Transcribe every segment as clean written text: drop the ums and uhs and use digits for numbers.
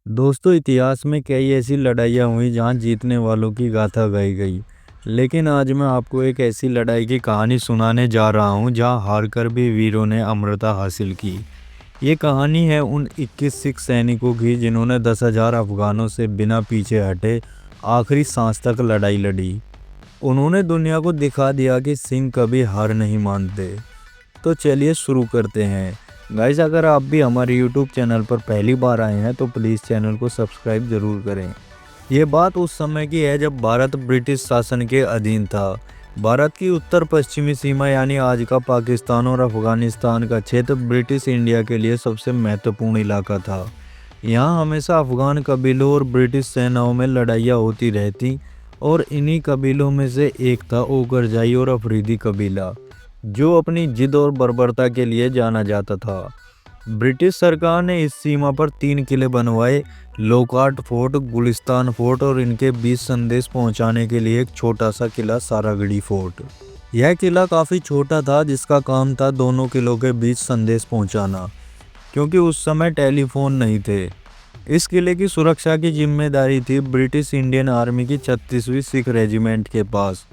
दोस्तों, इतिहास में कई ऐसी लड़ाइयाँ हुई जहाँ जीतने वालों की गाथा गाई गई। लेकिन आज मैं आपको एक ऐसी लड़ाई की कहानी सुनाने जा रहा हूँ जहाँ हारकर भी वीरों ने अमरता हासिल की। ये कहानी है उन 21 सिख सैनिकों की जिन्होंने 10,000 अफगानों से बिना पीछे हटे आखिरी सांस तक लड़ाई लड़ी। उन्होंने दुनिया को दिखा दिया कि सिंह कभी हार नहीं मानते। तो चलिए शुरू करते हैं। गाइस, अगर आप भी हमारे यूट्यूब चैनल पर पहली बार आए हैं तो प्लीज़ चैनल को सब्सक्राइब ज़रूर करें। ये बात उस समय की है जब भारत ब्रिटिश शासन के अधीन था। भारत की उत्तर पश्चिमी सीमा यानी आज का पाकिस्तान और अफगानिस्तान का क्षेत्र ब्रिटिश इंडिया के लिए सबसे महत्वपूर्ण इलाका था। यहाँ हमेशा अफगान कबीलों और ब्रिटिश सेनाओं में लड़ाइयाँ होती रहती और इन्हीं कबीलों में से एक था ओकरजाई और अफरीदी कबीला, जो अपनी जिद और बर्बरता के लिए जाना जाता था। ब्रिटिश सरकार ने इस सीमा पर 3 किले बनवाए, लोकार्ट फोर्ट, गुलिस्तान फोर्ट और इनके बीच संदेश पहुंचाने के लिए एक छोटा सा किला सारागढ़ी फोर्ट। यह किला काफ़ी छोटा था जिसका काम था दोनों किलों के बीच संदेश पहुंचाना, क्योंकि उस समय टेलीफोन नहीं थे। इस किले की सुरक्षा की जिम्मेदारी थी ब्रिटिश इंडियन आर्मी की 36वीं सिख रेजिमेंट के पास।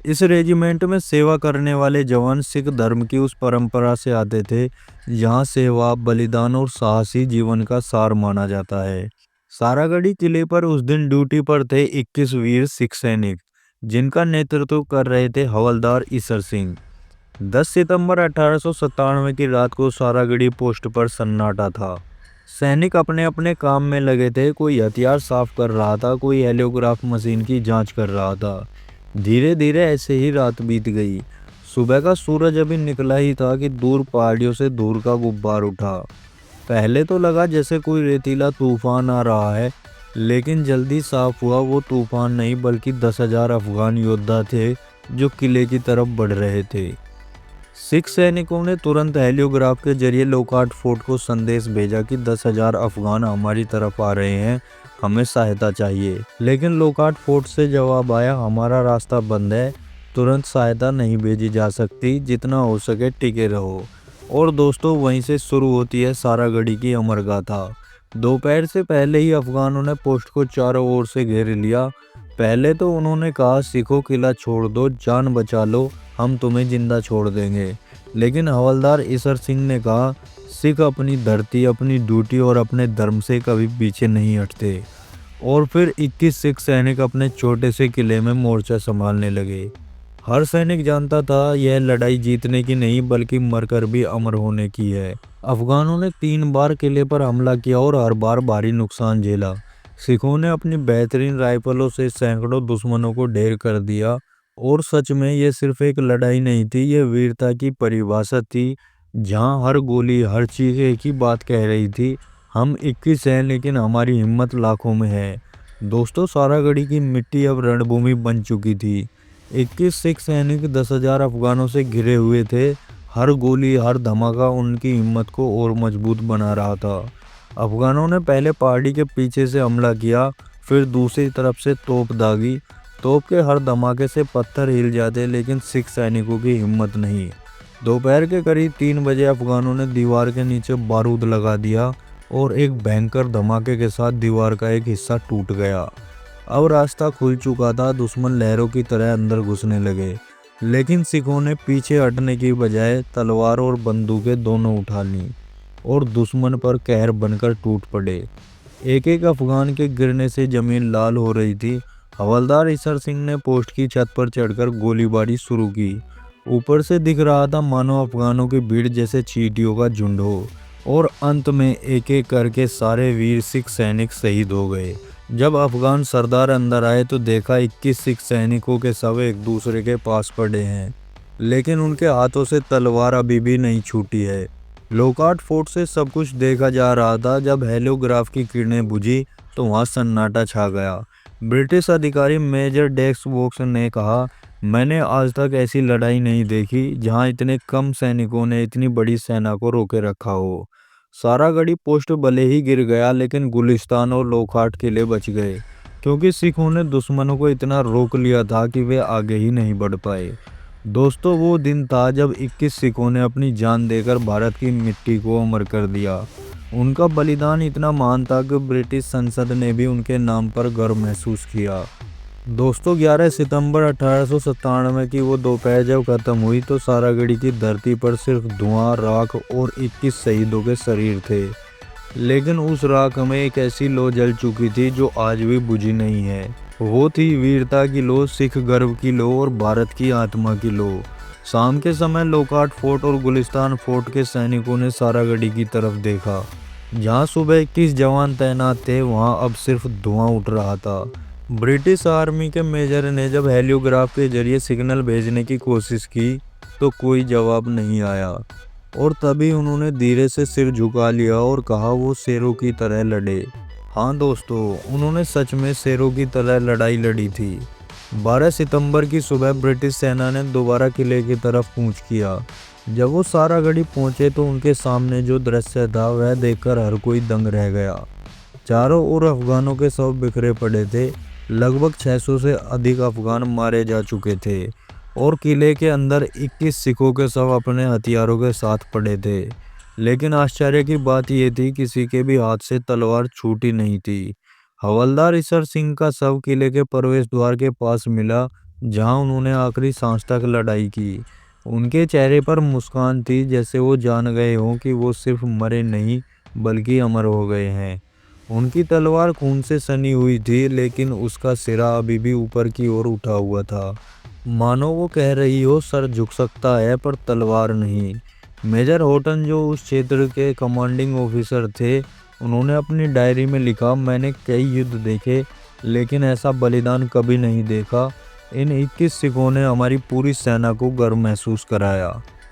इस रेजिमेंट में सेवा करने वाले जवान सिख धर्म की उस परंपरा से आते थे जहां सेवा, बलिदान और साहसी जीवन का सार माना जाता है। सारागढ़ी किले पर उस दिन ड्यूटी पर थे 21 वीर सिख सैनिक, जिनका नेतृत्व कर रहे थे हवलदार ईसर सिंह। 10 सितंबर 1897 की रात को सारागढ़ी पोस्ट पर सन्नाटा था। सैनिक अपने अपने काम में लगे थे। कोई हथियार साफ कर रहा था, कोई हेलियोग्राफ मशीन की जांच कर रहा था। धीरे धीरे ऐसे ही रात बीत गई। सुबह का सूरज अभी निकला ही था कि दूर पहाड़ियों से धूल का गुब्बार उठा। पहले तो लगा जैसे कोई रेतीला तूफान आ रहा है, लेकिन जल्दी साफ हुआ वो तूफान नहीं बल्कि 10,000 अफगान योद्धा थे जो किले की तरफ बढ़ रहे थे। सिख सैनिकों ने तुरंत हेलियोग्राफ के जरिए लोकार्ट फोर्ट को संदेश भेजा कि 10,000 अफगान हमारी तरफ आ रहे हैं, हमें सहायता चाहिए। लेकिन लोकार्ट फोर्ट से जवाब आया, हमारा रास्ता बंद है, तुरंत सहायता नहीं भेजी जा सकती, जितना हो सके टिके रहो। और दोस्तों, वहीं से शुरू होती है सारागढ़ी की अमर गाथा। दोपहर से पहले ही अफगानों ने पोस्ट को चारों ओर से घेर लिया। पहले तो उन्होंने कहा, सिखो किला छोड़ दो, जान बचा लो, हम तुम्हें जिंदा छोड़ देंगे। लेकिन हवलदार ईसर सिंह ने कहा, सिख अपनी धरती, अपनी ड्यूटी और अपने धर्म से कभी पीछे नहीं हटते। और फिर 21 सिख सैनिक अपने छोटे से किले में मोर्चा संभालने लगे। हर सैनिक जानता था यह लड़ाई जीतने की नहीं बल्कि मरकर भी अमर होने की है। अफगानों ने 3 बार किले पर हमला किया और हर बार भारी नुकसान झेला। सिखों ने अपनी बेहतरीन राइफलों से सैकड़ों दुश्मनों को ढेर कर दिया। और सच में ये सिर्फ एक लड़ाई नहीं थी, ये वीरता की परिभाषा थी, जहां हर गोली, हर चीज एक ही बात कह रही थी, हम 21 हैं लेकिन हमारी हिम्मत लाखों में है। दोस्तों, सारागढ़ी की मिट्टी अब रणभूमि बन चुकी थी। 21 सिख सैनिक 10,000 अफगानों से घिरे हुए थे। हर गोली, हर धमाका उनकी हिम्मत को और मजबूत बना रहा था। अफगानों ने पहले पहाड़ी के पीछे से हमला किया, फिर दूसरी तरफ से तोप दागी। तोप के हर धमाके से पत्थर हिल जाते, लेकिन सिख सैनिकों की हिम्मत नहीं। दोपहर के करीब 3 बजे अफगानों ने दीवार के नीचे बारूद लगा दिया और एक भयंकर धमाके के साथ दीवार का एक हिस्सा टूट गया। अब रास्ता खुल चुका था, दुश्मन लहरों की तरह अंदर घुसने लगे। लेकिन सिखों ने पीछे हटने की बजाय तलवार और बंदूकें दोनों उठा लीं और दुश्मन पर कहर बनकर टूट पड़े। एक एक अफगान के गिरने से जमीन लाल हो रही थी। हवलदार ईसर सिंह ने पोस्ट की छत पर चढ़कर गोलीबारी शुरू की। ऊपर से दिख रहा था मानो अफगानों की भीड़ जैसे चींटियों का झुंड हो। और अंत में एक एक करके सारे वीर सिख सैनिक शहीद हो गए। जब अफगान सरदार अंदर आए तो देखा 21 सिख सैनिकों के शव एक दूसरे के पास पड़े हैं, लेकिन उनके हाथों से तलवार अभी भी नहीं छूटी है। लोकार्ट फोर्ट से सब कुछ देखा जा रहा था। जब हेलियोग्राफ की किरणें बुझी तो वहां सन्नाटा छा गया। ब्रिटिश अधिकारी मेजर डेक्स वोक्स ने कहा, मैंने आज तक ऐसी लड़ाई नहीं देखी जहां इतने कम सैनिकों ने इतनी बड़ी सेना को रोके रखा हो। सारागढ़ी पोस्ट भले ही गिर गया, लेकिन गुलिस्तान और लोखाट किले बच गए, क्योंकि सिखों ने दुश्मनों को इतना रोक लिया था कि वे आगे ही नहीं बढ़ पाए। दोस्तों, वो दिन था जब 21 सिखों ने अपनी जान देकर भारत की मिट्टी को अमर कर दिया। उनका बलिदान इतना महान था कि ब्रिटिश संसद ने भी उनके नाम पर गर्व महसूस किया। दोस्तों 11 सितंबर 1897 की वो दोपहर जब खत्म हुई तो सारागढ़ी की धरती पर सिर्फ धुआं, राख और 21 शहीदों के शरीर थे। लेकिन उस राख में एक ऐसी लौ जल चुकी थी जो आज भी बुझी नहीं है। वो थी वीरता की लौ, सिख गर्व की लौ और भारत की आत्मा की लौ। शाम के समय लोकाट फोर्ट और गुलिस्तान फोर्ट के सैनिकों ने सारागढ़ी की तरफ देखा। जहां सुबह 21 जवान तैनात थे वहां अब सिर्फ धुआं उठ रहा था। ब्रिटिश आर्मी के मेजर ने जब हेलियोग्राफ के जरिए सिग्नल भेजने की कोशिश की तो कोई जवाब नहीं आया, और तभी उन्होंने धीरे से सिर झुका लिया और कहा वो शेरों की तरह लड़े। हाँ दोस्तों, उन्होंने सच में शेरों की तरह लड़ाई लड़ी थी। 12 सितंबर की सुबह ब्रिटिश सेना ने दोबारा किले की तरफ कूच किया। जब वो सारागढ़ी पहुंचे तो उनके सामने जो दृश्य था वह देखकर हर कोई दंग रह गया। चारों ओर अफगानों के शव बिखरे पड़े थे। लगभग 600 से अधिक अफगान मारे जा चुके थे और किले के अंदर 21 सिखों के शव अपने हथियारों के साथ पड़े थे। लेकिन आश्चर्य की बात यह थी किसी के भी हाथ से तलवार छूटी नहीं थी। हवलदार ईसर सिंह का शव किले के प्रवेश द्वार के पास मिला जहां उन्होंने आखिरी सांस तक लड़ाई की। उनके चेहरे पर मुस्कान थी जैसे वो जान गए हों कि वो सिर्फ मरे नहीं बल्कि अमर हो गए हैं। उनकी तलवार खून से सनी हुई थी लेकिन उसका सिरा अभी भी ऊपर की ओर उठा हुआ था, मानो वो कह रही हो सर झुक सकता है पर तलवार नहीं। मेजर हौटन जो उस क्षेत्र के कमांडिंग ऑफिसर थे, उन्होंने अपनी डायरी में लिखा, मैंने कई युद्ध देखे लेकिन ऐसा बलिदान कभी नहीं देखा। इन 21 सिखों ने हमारी पूरी सेना को गर्व महसूस कराया।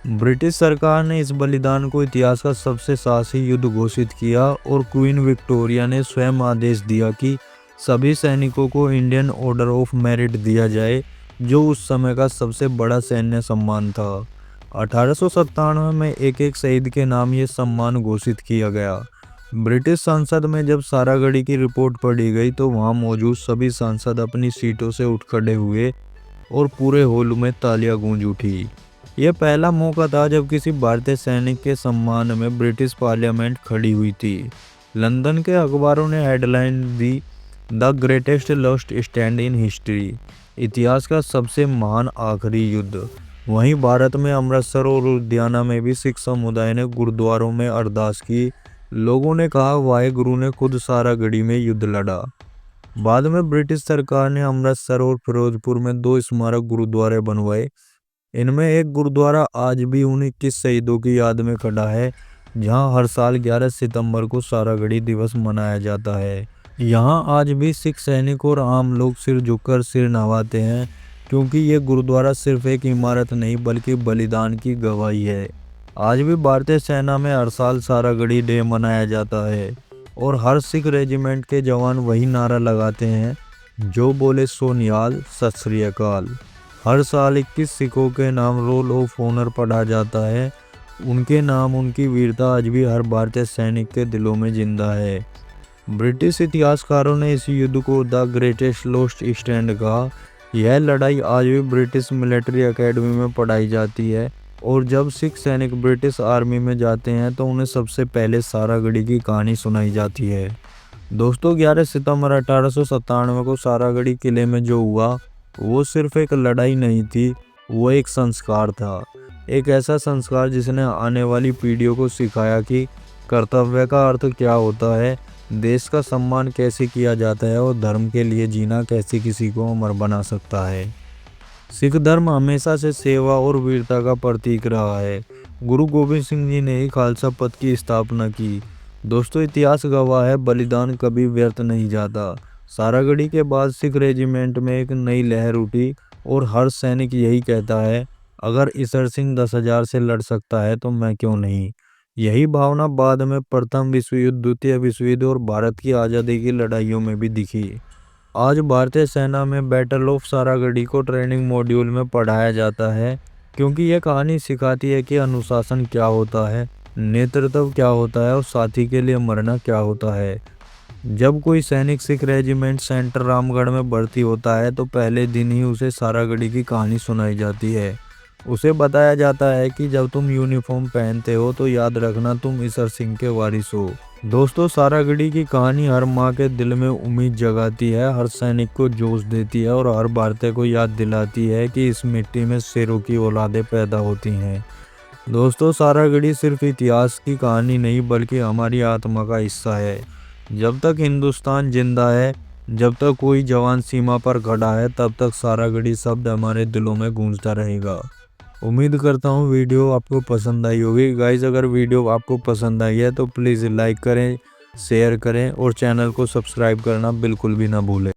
ब्रिटिश सरकार ने इस बलिदान को इतिहास का सबसे साहसी युद्ध घोषित किया और क्वीन विक्टोरिया ने स्वयं आदेश दिया कि सभी सैनिकों को इंडियन ऑर्डर ऑफ मेरिट दिया जाए, जो उस समय का सबसे बड़ा सैन्य सम्मान था। 1897 में एक एक शहीद के नाम ये सम्मान घोषित किया गया। ब्रिटिश संसद में जब सारागढ़ी की रिपोर्ट पढ़ी गई तो वहां मौजूद सभी सांसद अपनी सीटों से उठ खड़े हुए और पूरे हॉल में तालियां गूंज उठी। यह पहला मौका था जब किसी भारतीय सैनिक के सम्मान में ब्रिटिश पार्लियामेंट खड़ी हुई थी। लंदन के अखबारों ने headline the, the greatest last stand in history, इतिहास का सबसे महान आखिरी युद्ध। वहीं भारत में अमृतसर और लुधियाना में भी सिख समुदाय ने गुरुद्वारों में अरदास की। लोगों ने कहा वाहेगुरु ने खुद सारागढ़ी में युद्ध लड़ा। बाद में ब्रिटिश सरकार ने अमृतसर और फिरोजपुर में 2 स्मारक गुरुद्वारे बनवाए। इनमें एक गुरुद्वारा आज भी उन 21 शहीदों की याद में खड़ा है जहां हर साल 11 सितंबर को सारागढ़ी दिवस मनाया जाता है। यहां आज भी सिख सैनिक और आम लोग सिर झुककर सिर नवाते हैं, क्योंकि ये गुरुद्वारा सिर्फ एक इमारत नहीं बल्कि बलिदान की गवाही है। आज भी भारतीय सेना में हर साल सारागढ़ी डे मनाया जाता है और हर सिख रेजिमेंट के जवान वही नारा लगाते हैं जो बोले सो निहाल, सत श्री अकाल। हर साल 21 सिखों के नाम रोल ऑफ ऑनर पढ़ा जाता है। उनके नाम, उनकी वीरता आज भी हर भारतीय सैनिक के दिलों में जिंदा है। ब्रिटिश इतिहासकारों ने इस युद्ध को द ग्रेटेस्ट लास्ट स्टैंड कहा। यह लड़ाई आज भी ब्रिटिश मिलिट्री एकेडमी में पढ़ाई जाती है और जब सिख सैनिक ब्रिटिश आर्मी में जाते हैं तो उन्हें सबसे पहले सारागढ़ी की कहानी सुनाई जाती है। दोस्तों 11 सितंबर 1897 को सारागढ़ी किले में जो हुआ वो सिर्फ एक लड़ाई नहीं थी, वो एक संस्कार था। एक ऐसा संस्कार जिसने आने वाली पीढ़ियों को सिखाया कि कर्तव्य का अर्थ क्या होता है, देश का सम्मान कैसे किया जाता है और धर्म के लिए जीना कैसे किसी को अमर बना सकता है। सिख धर्म हमेशा से सेवा और वीरता का प्रतीक रहा है। गुरु गोबिंद सिंह जी ने ही खालसा पंथ की स्थापना की। दोस्तों इतिहास गवाह है, बलिदान कभी व्यर्थ नहीं जाता। सारागढ़ी के बाद सिख रेजिमेंट में एक नई लहर उठी और हर सैनिक यही कहता है, अगर ईसर सिंह 10,000 से लड़ सकता है तो मैं क्यों नहीं। यही भावना बाद में प्रथम विश्व युद्ध, द्वितीय विश्व युद्ध और भारत की आज़ादी की लड़ाइयों में भी दिखी। आज भारतीय सेना में बैटल ऑफ सारागढ़ी को ट्रेनिंग मॉड्यूल में पढ़ाया जाता है, क्योंकि यह कहानी सिखाती है कि अनुशासन क्या होता है, नेतृत्व क्या होता है और साथी के लिए मरना क्या होता है। जब कोई सैनिक सिख रेजिमेंट सेंटर रामगढ़ में भर्ती होता है तो पहले दिन ही उसे सारागढ़ी की कहानी सुनाई जाती है। उसे बताया जाता है कि जब तुम यूनिफॉर्म पहनते हो तो याद रखना तुम ईसर सिंह के वारिस हो। दोस्तों, सारागढ़ी की कहानी हर माँ के दिल में उम्मीद जगाती है, हर सैनिक को जोश देती है और हर भारतीय को याद दिलाती है कि इस मिट्टी में शेरों की औलादें पैदा होती हैं। दोस्तों, सारागढ़ी सिर्फ इतिहास की कहानी नहीं बल्कि हमारी आत्मा का हिस्सा है। जब तक हिंदुस्तान जिंदा है, जब तक कोई जवान सीमा पर खड़ा है, तब तक सारागढ़ी शब्द हमारे दिलों में गूंजता रहेगा। उम्मीद करता हूँ वीडियो आपको पसंद आई होगी। गाइस, अगर वीडियो आपको पसंद आई है तो प्लीज़ लाइक करें, शेयर करें और चैनल को सब्सक्राइब करना बिल्कुल भी ना भूलें।